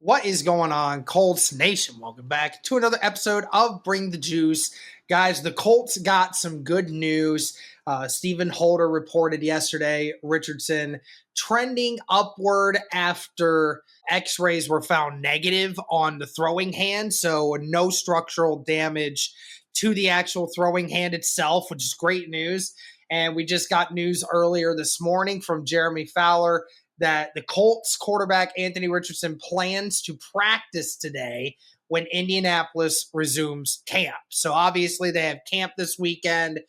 What is going on, Colts Nation? Welcome back to another episode of Bring the Juice. Guys, the Colts got some good news. Stephen Holder reported yesterday, Richardson trending upward after x-rays were found negative on the throwing hand, so no structural damage to the actual throwing hand itself, which is great news. And we just got news earlier this morning from Jeremy Fowler that the Colts quarterback Anthony Richardson plans to practice today when Indianapolis resumes camp. So obviously they have camp this weekend,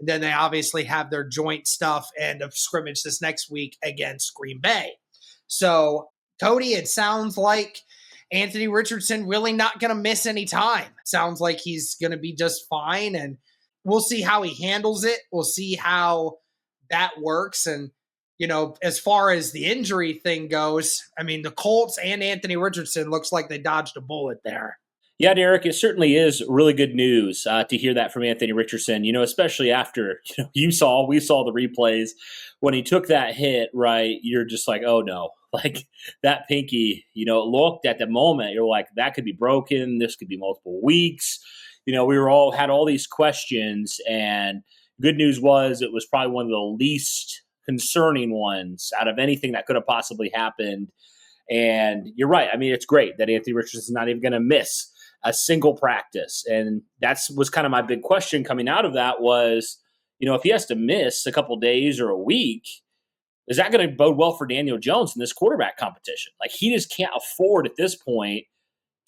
and then they obviously have their joint stuff and a scrimmage this next week against Green Bay. So Cody, it sounds like Anthony Richardson really not going to miss any time. Sounds like he's going to be just fine, and we'll see how he handles it. We'll see how that works. And you know, as far as the injury thing goes, I mean, the Colts and Anthony Richardson looks like they dodged a bullet there. Yeah, Derek, it certainly is really good news to hear that from Anthony Richardson, especially after we saw the replays when he took that hit, right? You're just like, oh no, like that pinky, it looked at the moment, you're like, that could be broken. This could be multiple weeks. We had all these questions, and good news was it was probably one of the least concerning ones out of anything that could have possibly happened. And you're right. I mean, it's great that Anthony Richardson's not even going to miss a single practice. And that was kind of my big question coming out of that was, if he has to miss a couple days or a week, is that going to bode well for Daniel Jones in this quarterback competition? Like, he just can't afford at this point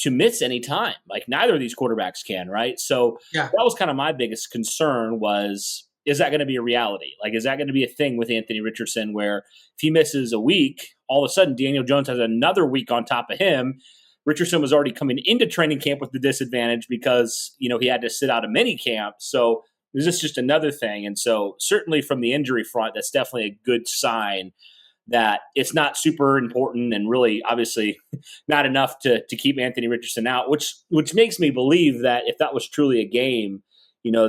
to miss any time. Like, neither of these quarterbacks can, right? So That was kind of my biggest concern was, is that going to be a reality? Like, is that going to be a thing with Anthony Richardson where if he misses a week, all of a sudden Daniel Jones has another week on top of him? Richardson was already coming into training camp with the disadvantage because, he had to sit out a mini camp. So is this just another thing? And so certainly from the injury front, that's definitely a good sign that it's not super important and really obviously not enough to keep Anthony Richardson out, which makes me believe that if that was truly a game,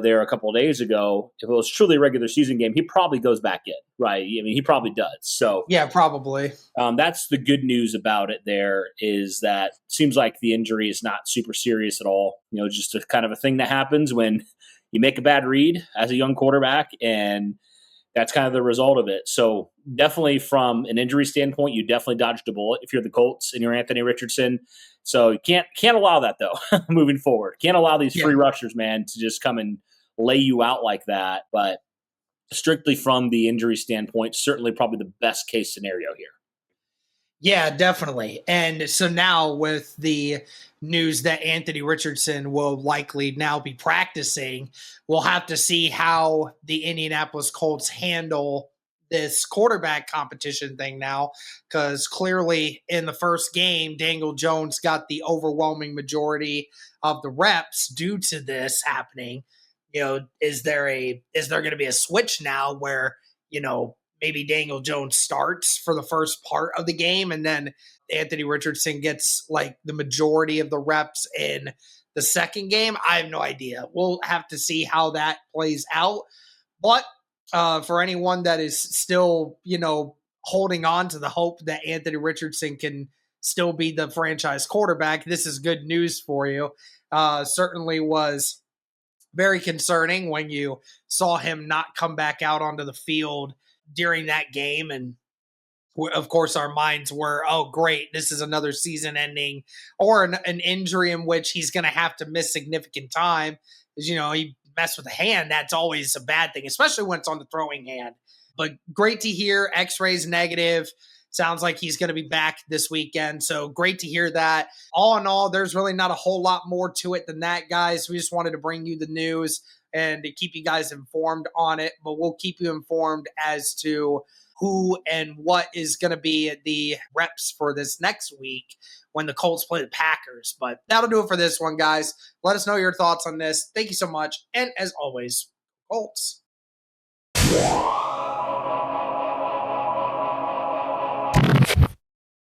there a couple of days ago, if it was truly a regular season game, he probably goes back in, right? I mean, he probably does. So yeah, probably. That's the good news about it there is that it seems like the injury is not super serious at all. Just a kind of a thing that happens when you make a bad read as a young quarterback, and that's kind of the result of it. So definitely from an injury standpoint, you definitely dodged a bullet if you're the Colts and you're Anthony Richardson. So you can't allow that, though, moving forward. Can't allow these free rushers, man, to just come and lay you out like that. But strictly from the injury standpoint, certainly probably the best case scenario here. Yeah, definitely. And so now with the news that Anthony Richardson will likely now be practicing, we'll have to see how the Indianapolis Colts handle this quarterback competition thing now, because clearly in the first game, Daniel Jones got the overwhelming majority of the reps due to this happening. Is there going to be a switch now where, maybe Daniel Jones starts for the first part of the game and then Anthony Richardson gets like the majority of the reps in the second game? I have no idea. We'll have to see how that plays out. But for anyone that is still, holding on to the hope that Anthony Richardson can still be the franchise quarterback, this is good news for you. Certainly was very concerning when you saw him not come back out onto the field during that game. And of course, our minds were, oh, great, this is another season ending or an injury in which he's going to have to miss significant time. Because, he messed with a hand. That's always a bad thing, especially when it's on the throwing hand. But great to hear x-rays negative. Sounds like he's going to be back this weekend. So great to hear that. All in all, there's really not a whole lot more to it than that, guys. We just wanted to bring you the news and to keep you guys informed on it. But we'll keep you informed as to who and what is going to be the reps for this next week when the Colts play the Packers. But that'll do it for this one, guys. Let us know your thoughts on this. Thank you so much. And as always, Colts.